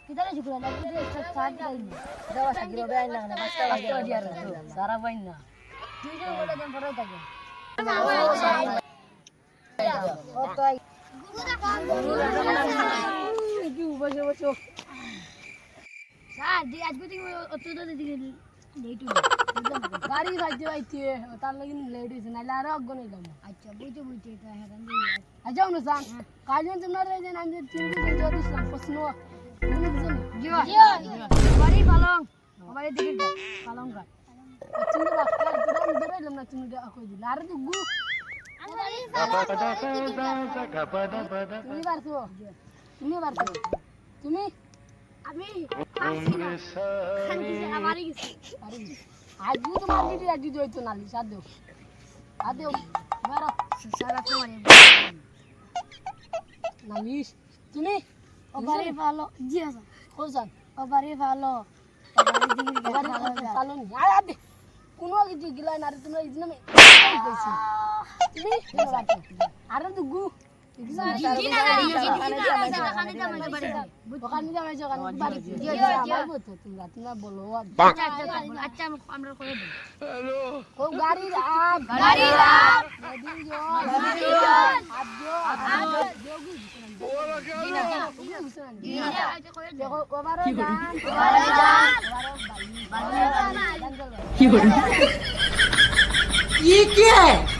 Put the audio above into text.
কিদারে ঝুকরা না বুঝে সাত দেই না দাও সাকির বেআইন না না বাস্তা দিয়া সারা বাইন না তুই যে বলে দেন পরে থাকে ও তাই কি বসে বসে স্যার দি আজকে তুমি অতটা দিকে লেট হলো গাড়ি সাইতে আইতে তার লাগি লেট হইছে নাইলে আর অজ্ঞ নেই যাবো আচ্ছা বুঝতে বুঝতে তো হেরান দিই আচ্ছা অনুসান কাজন তোমরা রেজেন আমি তিন দিন যদি ইসলাম প্রশ্ন জিও বাড়ি পালং আমারে দিকে পালং গা তুমি বাস্তা ধরে না তুমি কই দিলা আর তো গু তুমি বারছো তুমি আমি আমারই গেছি আজু তো মালিটি আজু হইতো নালি সাদো আদেও মারো সারা তোমারে নালিশ তুমি ওবারে ভালো জি আছে কোসান ওবারে ভালো ওবারে দিকে ভালো নি আরে কোন কিছু গিলা না তোমরা ইজনা মে কইছি তুমি আরে তো গু ये क्या है?